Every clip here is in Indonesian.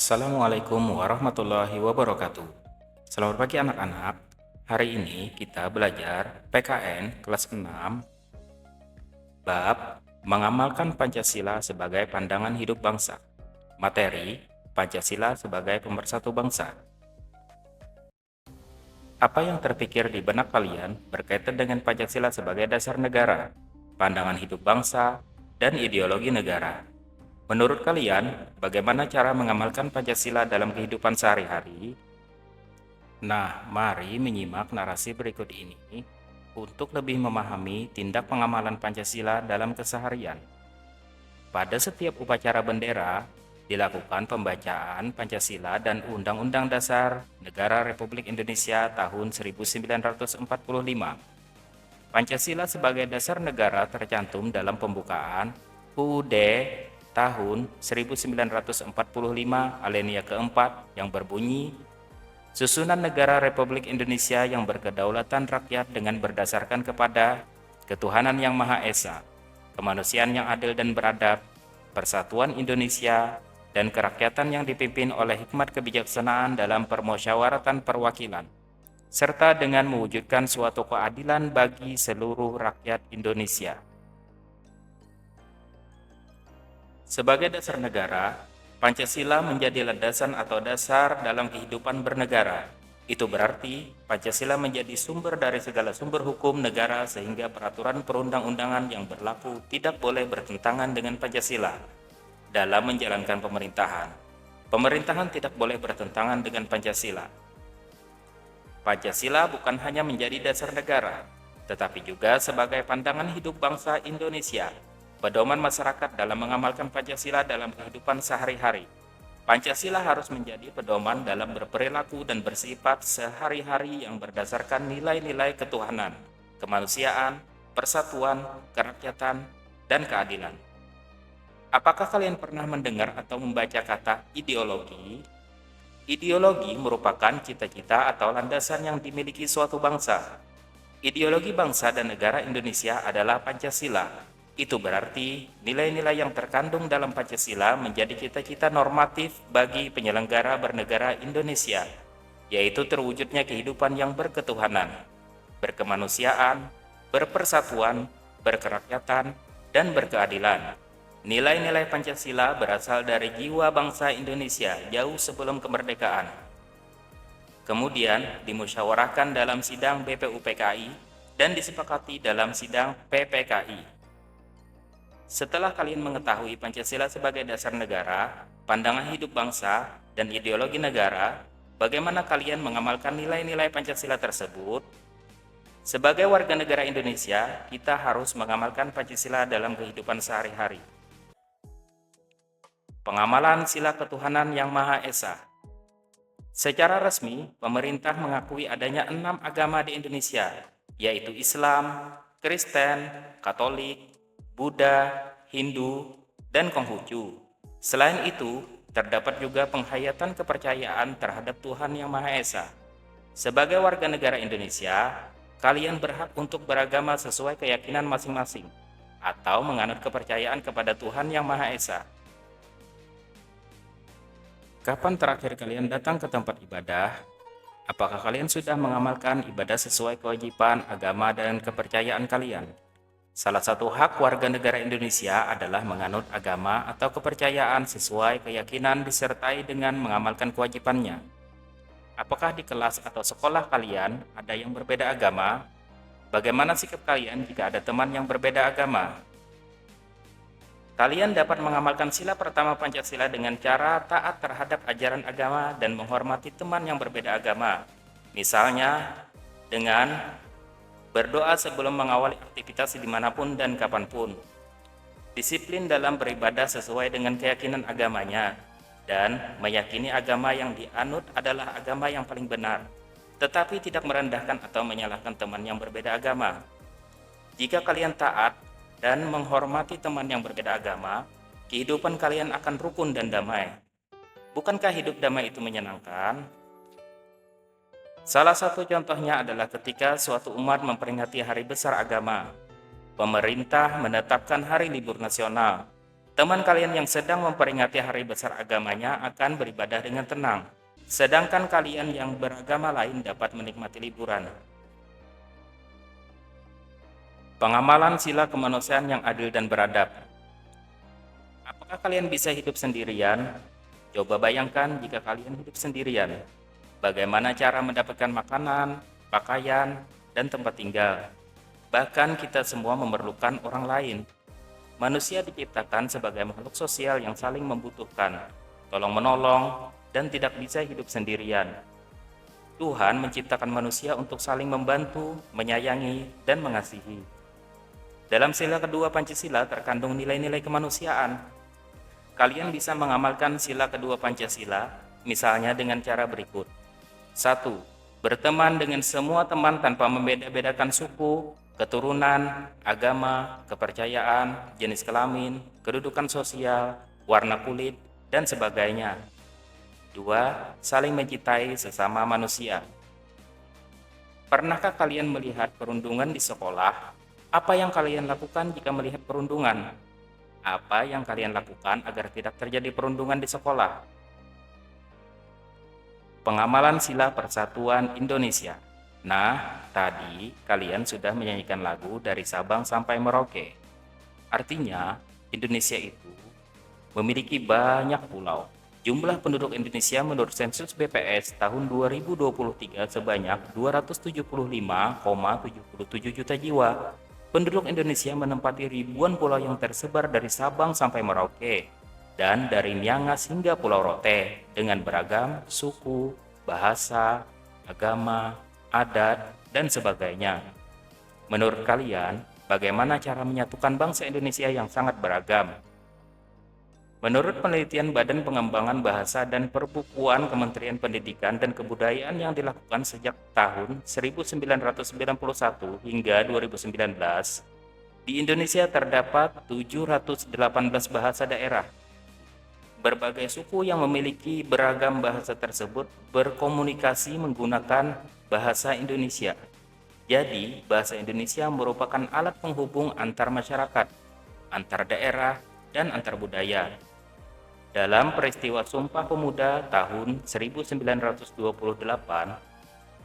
Assalamualaikum warahmatullahi wabarakatuh. Selamat pagi anak-anak. Hari ini kita belajar PKN kelas 6 bab mengamalkan Pancasila sebagai pandangan hidup bangsa. Materi Pancasila sebagai pemersatu bangsa. Apa yang terpikir di benak kalian berkaitan dengan Pancasila sebagai dasar negara, pandangan hidup bangsa, dan ideologi negara? Menurut kalian, bagaimana cara mengamalkan Pancasila dalam kehidupan sehari-hari? Nah, mari menyimak narasi berikut ini untuk lebih memahami tindak pengamalan Pancasila dalam keseharian. Pada setiap upacara bendera, dilakukan pembacaan Pancasila dan Undang-Undang Dasar Negara Republik Indonesia tahun 1945. Pancasila sebagai dasar negara tercantum dalam pembukaan UUD tahun 1945 alinea keempat yang berbunyi, susunan negara Republik Indonesia yang berkedaulatan rakyat dengan berdasarkan kepada ketuhanan yang Maha Esa, kemanusiaan yang adil dan beradab, persatuan Indonesia, dan kerakyatan yang dipimpin oleh hikmat kebijaksanaan dalam permusyawaratan perwakilan, serta dengan mewujudkan suatu keadilan bagi seluruh rakyat Indonesia. Sebagai dasar negara, Pancasila menjadi landasan atau dasar dalam kehidupan bernegara. Itu berarti Pancasila menjadi sumber dari segala sumber hukum negara sehingga peraturan perundang-undangan yang berlaku tidak boleh bertentangan dengan Pancasila. Dalam menjalankan pemerintahan, pemerintahan tidak boleh bertentangan dengan Pancasila. Pancasila bukan hanya menjadi dasar negara, tetapi juga sebagai pandangan hidup bangsa Indonesia, pedoman masyarakat dalam mengamalkan Pancasila dalam kehidupan sehari-hari. Pancasila harus menjadi pedoman dalam berperilaku dan bersifat sehari-hari yang berdasarkan nilai-nilai ketuhanan, kemanusiaan, persatuan, kerakyatan, dan keadilan. Apakah kalian pernah mendengar atau membaca kata ideologi? Ideologi merupakan cita-cita atau landasan yang dimiliki suatu bangsa. Ideologi bangsa dan negara Indonesia adalah Pancasila. Itu berarti nilai-nilai yang terkandung dalam Pancasila menjadi cita-cita normatif bagi penyelenggara bernegara Indonesia, yaitu terwujudnya kehidupan yang berketuhanan, berkemanusiaan, berpersatuan, berkerakyatan, dan berkeadilan. Nilai-nilai Pancasila berasal dari jiwa bangsa Indonesia jauh sebelum kemerdekaan. Kemudian dimusyawarahkan dalam sidang BPUPKI dan disepakati dalam sidang PPKI. Setelah kalian mengetahui Pancasila sebagai dasar negara, pandangan hidup bangsa, dan ideologi negara, bagaimana kalian mengamalkan nilai-nilai Pancasila tersebut? Sebagai warga negara Indonesia, kita harus mengamalkan Pancasila dalam kehidupan sehari-hari. Pengamalan sila ketuhanan yang Maha Esa. Secara resmi, pemerintah mengakui adanya 6 agama di Indonesia, yaitu Islam, Kristen, Katolik, Buddha, Hindu, dan Konghucu. Selain itu, terdapat juga penghayatan kepercayaan terhadap Tuhan Yang Maha Esa. Sebagai warga negara Indonesia, kalian berhak untuk beragama sesuai keyakinan masing-masing, atau menganut kepercayaan kepada Tuhan Yang Maha Esa. Kapan terakhir kalian datang ke tempat ibadah? Apakah kalian sudah mengamalkan ibadah sesuai kewajiban agama dan kepercayaan kalian? Salah satu hak warga negara Indonesia adalah menganut agama atau kepercayaan sesuai keyakinan disertai dengan mengamalkan kewajibannya. Apakah di kelas atau sekolah kalian ada yang berbeda agama? Bagaimana sikap kalian jika ada teman yang berbeda agama? Kalian dapat mengamalkan sila pertama Pancasila dengan cara taat terhadap ajaran agama dan menghormati teman yang berbeda agama. Misalnya, dengan berdoa sebelum mengawali aktivitas dimanapun dan kapanpun. Disiplin dalam beribadah sesuai dengan keyakinan agamanya, dan meyakini agama yang dianut adalah agama yang paling benar, tetapi tidak merendahkan atau menyalahkan teman yang berbeda agama. Jika kalian taat dan menghormati teman yang berbeda agama, kehidupan kalian akan rukun dan damai. Bukankah hidup damai itu menyenangkan? Salah satu contohnya adalah ketika suatu umat memperingati hari besar agama. Pemerintah menetapkan hari libur nasional, Teman kalian yang sedang memperingati hari besar agamanya akan beribadah dengan tenang, sedangkan kalian yang beragama lain dapat menikmati liburan. Pengamalan sila kemanusiaan yang adil dan beradab. Apakah kalian bisa hidup sendirian? Coba bayangkan jika kalian hidup sendirian. Bagaimana cara mendapatkan makanan, pakaian, dan tempat tinggal? Bahkan kita semua memerlukan orang lain. Manusia diciptakan sebagai makhluk sosial yang saling membutuhkan, tolong-menolong, dan tidak bisa hidup sendirian. Tuhan menciptakan manusia untuk saling membantu, menyayangi, dan mengasihi. Dalam sila kedua Pancasila terkandung nilai-nilai kemanusiaan. Kalian bisa mengamalkan sila kedua Pancasila, misalnya dengan cara berikut. 1. Berteman dengan semua teman tanpa membeda-bedakan suku, keturunan, agama, kepercayaan, jenis kelamin, kedudukan sosial, warna kulit, dan sebagainya. 2. Saling mencintai sesama manusia. Pernahkah kalian melihat perundungan di sekolah? Apa yang kalian lakukan jika melihat perundungan? Apa yang kalian lakukan agar tidak terjadi perundungan di sekolah? Pengamalan sila persatuan Indonesia. Nah, tadi kalian sudah menyanyikan lagu dari Sabang sampai Merauke. Artinya, Indonesia itu memiliki banyak pulau. Jumlah penduduk Indonesia menurut sensus BPS tahun 2023 sebanyak 275,77 juta jiwa. Penduduk Indonesia menempati ribuan pulau yang tersebar dari Sabang sampai Merauke dan dari Miangas hingga Pulau Rote dengan beragam suku, bahasa, agama, adat, dan sebagainya. Menurut kalian, bagaimana cara menyatukan bangsa Indonesia yang sangat beragam? Menurut penelitian Badan Pengembangan Bahasa dan Perbukuan Kementerian Pendidikan dan Kebudayaan yang dilakukan sejak tahun 1991 hingga 2019, di Indonesia terdapat 718 bahasa daerah. Berbagai suku yang memiliki beragam bahasa tersebut berkomunikasi menggunakan bahasa Indonesia. Jadi, bahasa Indonesia merupakan alat penghubung antar masyarakat, antar daerah, dan antar budaya. Dalam peristiwa Sumpah Pemuda tahun 1928,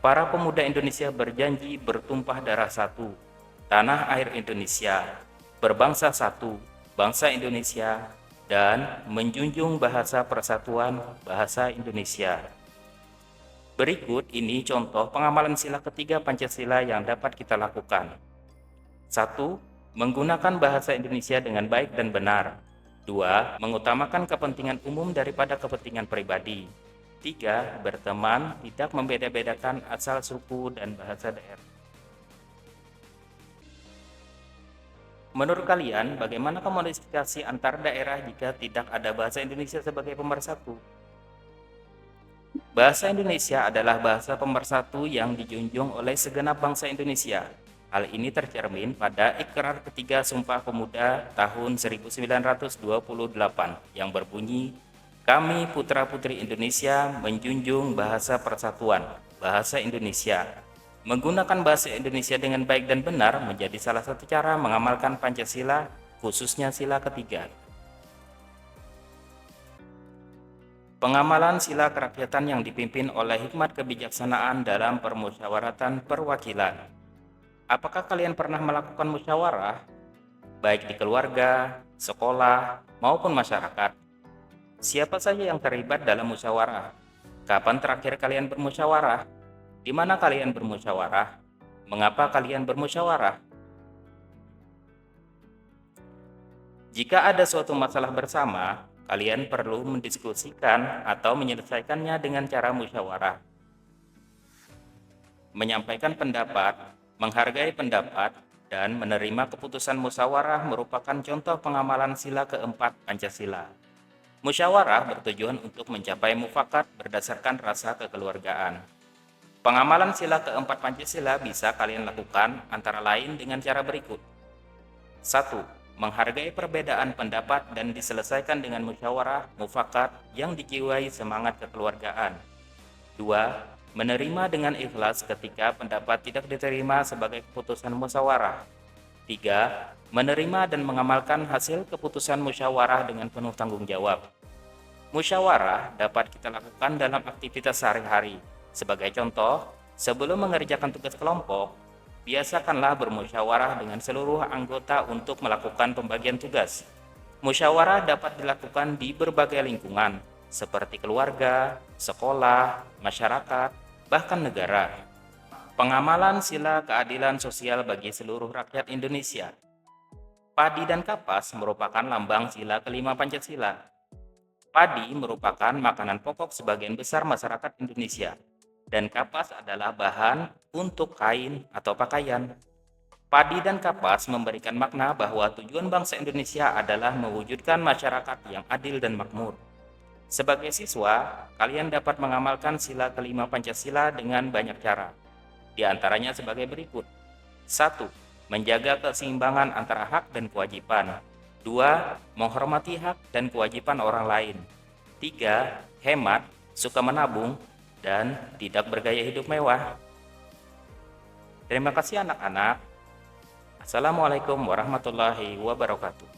para pemuda Indonesia berjanji bertumpah darah satu, tanah air Indonesia, berbangsa satu, bangsa Indonesia, dan menjunjung bahasa persatuan bahasa Indonesia. Berikut ini contoh pengamalan sila ketiga Pancasila yang dapat kita lakukan. 1. Menggunakan bahasa Indonesia dengan baik dan benar. 2. Mengutamakan kepentingan umum daripada kepentingan pribadi. 3. Berteman, tidak membeda-bedakan asal suku dan bahasa daerah. Menurut kalian, bagaimana komunikasi antar daerah jika tidak ada bahasa Indonesia sebagai pemersatu? Bahasa Indonesia adalah bahasa pemersatu yang dijunjung oleh segenap bangsa Indonesia. Hal ini tercermin pada Ikrar Ketiga Sumpah Pemuda tahun 1928 yang berbunyi, "Kami putra-putri Indonesia menjunjung bahasa persatuan, bahasa Indonesia." Menggunakan bahasa Indonesia dengan baik dan benar menjadi salah satu cara mengamalkan Pancasila, khususnya sila ketiga. Pengamalan sila kerakyatan yang dipimpin oleh hikmat kebijaksanaan dalam permusyawaratan perwakilan. Apakah kalian pernah melakukan musyawarah, baik di keluarga, sekolah, maupun masyarakat? Siapa saja yang terlibat dalam musyawarah? Kapan terakhir kalian bermusyawarah? Di mana kalian bermusyawarah? Mengapa kalian bermusyawarah? Jika ada suatu masalah bersama, kalian perlu mendiskusikan atau menyelesaikannya dengan cara musyawarah. Menyampaikan pendapat, menghargai pendapat, dan menerima keputusan musyawarah merupakan contoh pengamalan sila keempat Pancasila. Musyawarah bertujuan untuk mencapai mufakat berdasarkan rasa kekeluargaan. Pengamalan sila keempat Pancasila bisa kalian lakukan antara lain dengan cara berikut. 1. Menghargai perbedaan pendapat dan diselesaikan dengan musyawarah mufakat yang dijiwai semangat kekeluargaan. 2. Menerima dengan ikhlas ketika pendapat tidak diterima sebagai keputusan musyawarah. 3. menerima dan mengamalkan hasil keputusan musyawarah dengan penuh tanggung jawab. Musyawarah dapat kita lakukan dalam aktivitas sehari-hari. Sebagai contoh, sebelum mengerjakan tugas kelompok, biasakanlah bermusyawarah dengan seluruh anggota untuk melakukan pembagian tugas. Musyawarah dapat dilakukan di berbagai lingkungan, seperti keluarga, sekolah, masyarakat, bahkan negara. Pengamalan sila keadilan sosial bagi seluruh rakyat Indonesia. Padi dan kapas merupakan lambang sila kelima Pancasila. Padi merupakan makanan pokok sebagian besar masyarakat Indonesia, dan kapas adalah bahan untuk kain atau pakaian. Padi dan kapas memberikan makna bahwa tujuan bangsa Indonesia adalah mewujudkan masyarakat yang adil dan makmur. Sebagai siswa, kalian dapat mengamalkan sila kelima Pancasila dengan banyak cara. Di antaranya sebagai berikut. 1. Menjaga keseimbangan antara hak dan kewajiban. 2. Menghormati hak dan kewajiban orang lain. 3. Hemat, suka menabung, dan tidak bergaya hidup mewah. Terima kasih anak-anak. Assalamualaikum warahmatullahi wabarakatuh.